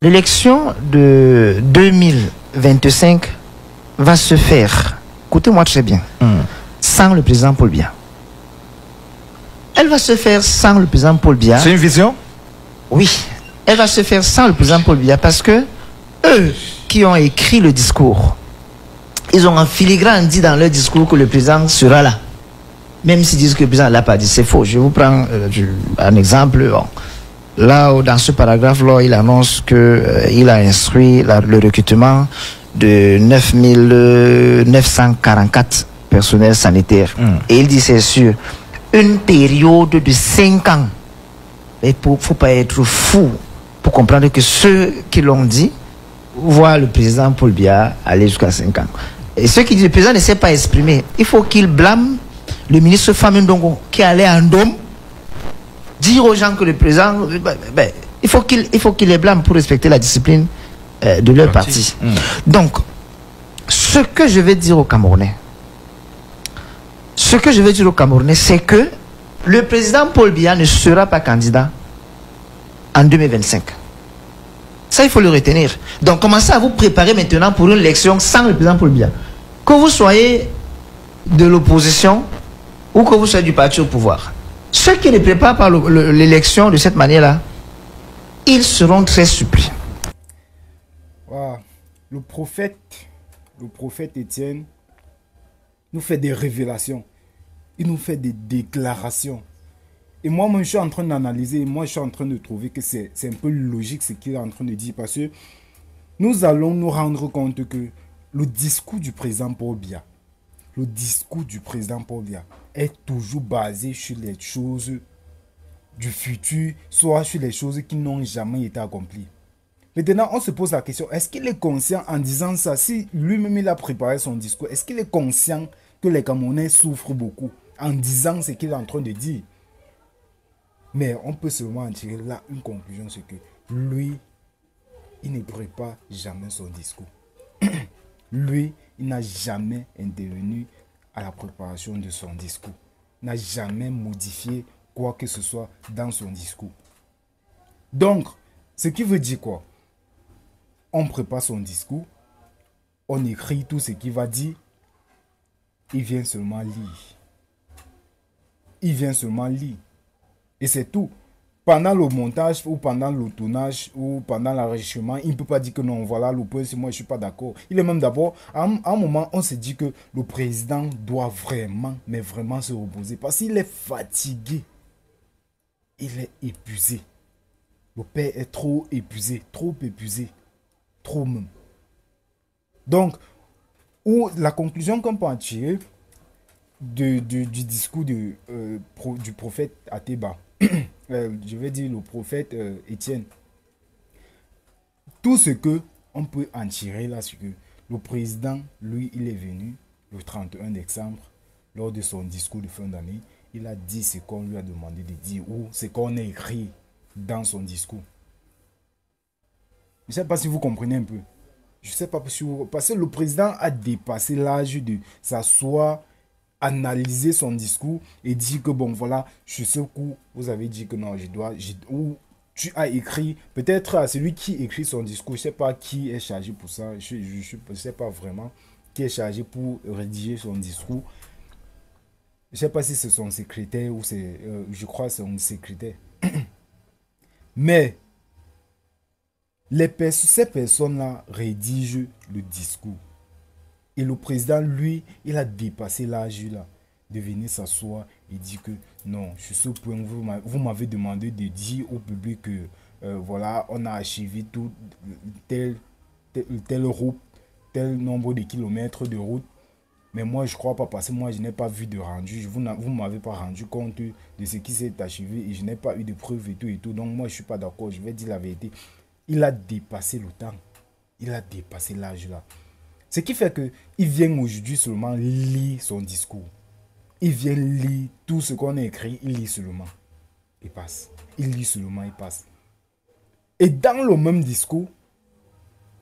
L'élection de 2025 va se faire, écoutez-moi très bien, sans le président Paul Biya. Elle va se faire sans le président Paul Biya. C'est une vision? Oui, elle va se faire sans le président Paul Biya parce que eux qui ont écrit le discours, ils ont en filigrane dit dans leur discours que le président sera là. Même s'ils disent que le président ne l'a pas dit, c'est faux. Je vous prends un exemple. Bon. Là, dans ce paragraphe-là, il annonce qu'il a instruit le recrutement de 944 personnels sanitaires. Et il dit c'est sur une période de 5 ans. Il ne faut pas être fou pour comprendre que ceux qui l'ont dit voient le président Paul Biya aller jusqu'à 5 ans. Et ceux qui disent que le président ne s'est pas exprimé, il faut qu'il blâme le ministre Fami Ndongo qui allait en Dôme dire aux gens que le président, il faut qu'il les blâme pour respecter la discipline de leur parti. Donc, ce que je vais dire aux Camerounais, c'est que le président Paul Biya ne sera pas candidat en 2025. Ça, il faut le retenir. Donc, commencez à vous préparer maintenant pour une élection sans le président Paul Biya. Que vous soyez de l'opposition ou que vous soyez du parti au pouvoir. Ceux qui ne préparent pas l'élection de cette manière-là, ils seront très suppliés. Wow. Le prophète Étienne nous fait des révélations. Il nous fait des déclarations. Et moi, je suis en train d'analyser, je suis en train de trouver que c'est un peu logique ce qu'il est en train de dire. Parce que nous allons nous rendre compte que le discours du président Paul Biya, est toujours basé sur les choses du futur, soit sur les choses qui n'ont jamais été accomplies. Maintenant, on se pose la question, est-ce qu'il est conscient en disant ça, si lui-même il a préparé son discours, est-ce qu'il est conscient que les Camerounais souffrent beaucoup en disant ce qu'il est en train de dire? Mais on peut seulement en tirer là une conclusion, c'est que lui, il ne prépare jamais son discours. Lui, il n'a jamais intervenu à la préparation de son discours. Il n'a jamais modifié quoi que ce soit dans son discours. Donc, ce qui veut dire quoi? On prépare son discours, on écrit tout ce qu'il va dire, il vient seulement lire. Et c'est tout. Pendant le montage ou pendant le tournage ou pendant l'enregistrement, il ne peut pas dire que non, voilà, le président, moi je ne suis pas d'accord. Il est même d'abord, à un moment, on se dit que le président doit vraiment, mais vraiment se reposer. Parce qu'il est fatigué. Il est épuisé. Le père est trop épuisé. Trop même. Donc, la conclusion qu'on peut en tirer du discours du prophète Ateba, je vais dire le prophète Étienne, tout ce que on peut en tirer là, c'est que le président, lui, il est venu le 31 décembre, lors de son discours de fin d'année, il a dit ce qu'on lui a demandé de dire, ou ce qu'on a écrit dans son discours. Je ne sais pas si vous comprenez un peu. Je ne sais pas si vous... Parce que le président a dépassé l'âge de s'asseoir, analyser son discours et dire que bon voilà, sur ce coup, vous avez dit que non, ou tu as écrit, peut-être à celui qui écrit son discours, je ne sais pas qui est chargé pour ça, je ne sais pas vraiment qui est chargé pour rédiger son discours. Je ne sais pas si c'est son secrétaire ou c'est, je crois son secrétaire. Mais ces personnes-là rédigent le discours. Et le président, lui, il a dépassé l'âge là de venir s'asseoir et dire que non, sur ce point, vous m'avez demandé de dire au public que voilà, on a archivé tout, telle route, tel nombre de kilomètres de route. Mais moi, je ne crois pas parce que moi, je n'ai pas vu de rendu. Vous ne m'avez pas rendu compte de ce qui s'est archivé et je n'ai pas eu de preuves et tout et tout. Donc, moi, je ne suis pas d'accord. Je vais dire la vérité. Il a dépassé le temps. Il a dépassé l'âge là. Ce qui fait qu'il vient aujourd'hui seulement lire son discours. Il vient lire tout ce qu'on a écrit, il lit seulement. Il passe. Il lit seulement, il passe. Et dans le même discours,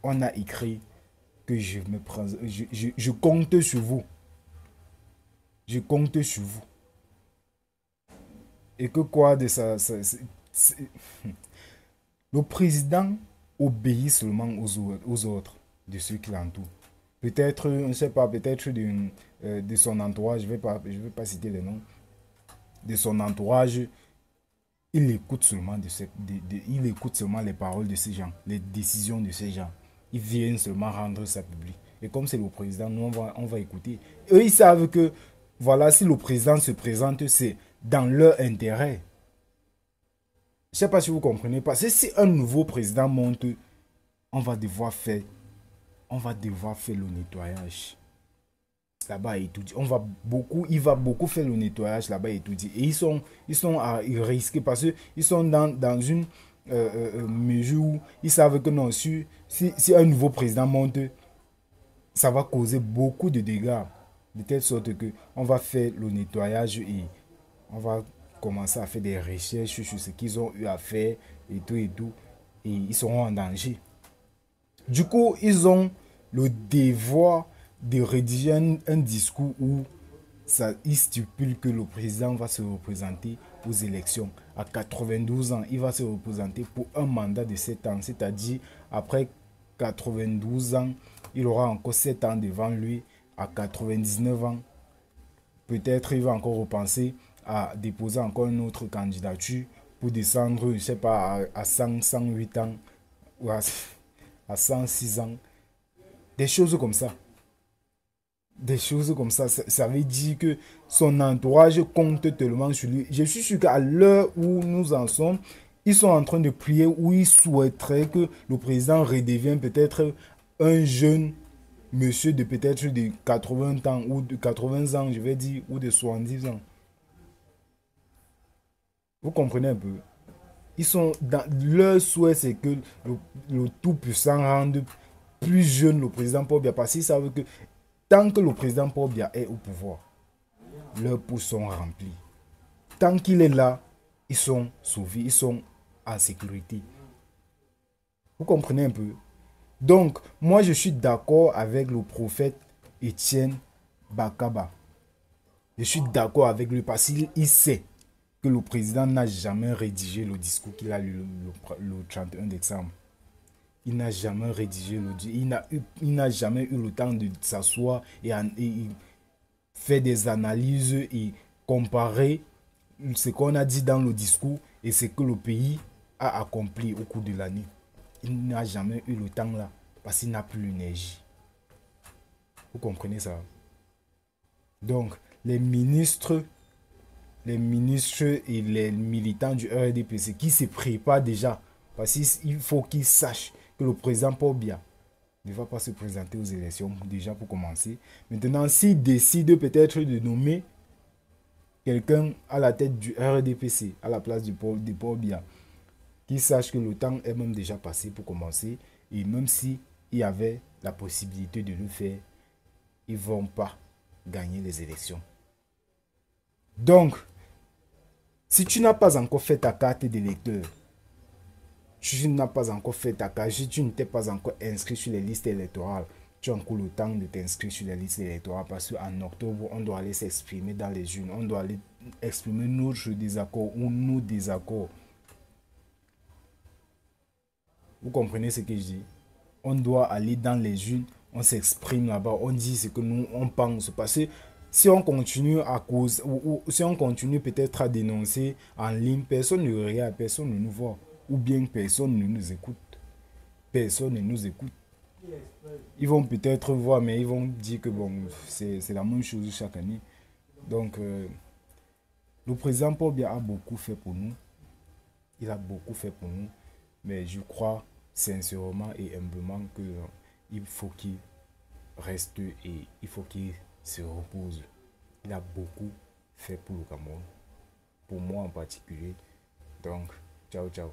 on a écrit que je compte sur vous. Je compte sur vous. Et que quoi de ça, le président obéit seulement aux autres de ceux qui l'entourent. Peut-être, je ne sais pas, peut-être de son entourage, je vais pas citer les noms, de son entourage, il écoute seulement, il écoute seulement les paroles de ces gens, les décisions de ces gens. Ils viennent seulement rendre ça public. Et comme c'est le président, nous, on va écouter. Eux, ils savent que, voilà, si le président se présente, c'est dans leur intérêt. Je ne sais pas si vous comprenez. Parce que si un nouveau président monte, on va devoir faire le nettoyage. Là-bas et tout dit. Il va beaucoup faire le nettoyage là-bas et tout dit. Et ils sont à risquer parce qu'ils sont dans une mesure où ils savent que non, si un nouveau président monte, ça va causer beaucoup de dégâts. De telle sorte que on va faire le nettoyage et on va commencer à faire des recherches sur ce qu'ils ont eu à faire et tout et tout. Et ils seront en danger. Du coup, ils ont le devoir de rédiger un discours où il stipule que le président va se représenter aux élections. À 92 ans, il va se représenter pour un mandat de 7 ans. C'est-à-dire, après 92 ans, il aura encore 7 ans devant lui. À 99 ans, peut-être il va encore repenser à déposer encore une autre candidature pour descendre, je ne sais pas, à 100, 108 ans ou à 106 ans. Des choses comme ça. Des choses comme ça, ça veut dire que son entourage compte tellement sur lui. Je suis sûr qu'à l'heure où nous en sommes, ils sont en train de prier où ils souhaiteraient que le président redevienne peut-être un jeune monsieur de peut-être de 80 ans ou de 80 ans, je vais dire, ou de 70 ans. Vous comprenez un peu? Ils sont dans leur souhait, c'est que le Tout-Puissant rende plus jeune le président Paul Biya parce qu'ils savent que tant que le président Paul Biya est au pouvoir, leurs pouces sont remplis. Tant qu'il est là, ils sont sauvés, ils sont en sécurité. Vous comprenez un peu? Donc, moi, je suis d'accord avec le prophète Etienne Bakaba. Je suis d'accord avec lui parce qu'il sait que le président n'a jamais rédigé le discours qu'il a lu le 31 décembre. Il n'a jamais rédigé le discours. Il n'a jamais eu le temps de s'asseoir et faire des analyses et comparer ce qu'on a dit dans le discours et ce que le pays a accompli au cours de l'année. Il n'a jamais eu le temps là parce qu'il n'a plus l'énergie. Vous comprenez ça? Donc, les ministres et les militants du RDPC qui se préparent déjà, parce qu'il faut qu'ils sachent que le président Paul Biya ne va pas se présenter aux élections, déjà pour commencer. Maintenant, s'il décide peut-être de nommer quelqu'un à la tête du RDPC, à la place de Paul Biya, qu'ils sachent que le temps est même déjà passé pour commencer, et même s'il y avait la possibilité de le faire, ils ne vont pas gagner les élections. Donc, si tu n'as pas encore fait ta carte d'électeur, tu n'as pas encore fait ta carte, si tu ne t'es pas encore inscrit sur les listes électorales, tu as encore le temps de t'inscrire sur les listes électorales parce qu'en octobre, on doit aller s'exprimer dans les urnes, on doit aller exprimer notre désaccord ou nos désaccords. Vous comprenez ce que je dis? On doit aller dans les urnes, on s'exprime là-bas, on dit ce que nous on pense. Parce que si on continue à cause, ou si on continue peut-être à dénoncer en ligne, personne ne regarde, personne ne nous voit. Ou bien personne ne nous écoute. Personne ne nous écoute. Ils vont peut-être voir, mais ils vont dire que bon, c'est la même chose chaque année. Donc, le président Paul Biya a beaucoup fait pour nous. Il a beaucoup fait pour nous. Mais je crois sincèrement et humblement qu'il faut qu'il reste et il faut qu'il se repose. Il a beaucoup fait pour le Cameroun. Pour moi en particulier. Donc, ciao, ciao.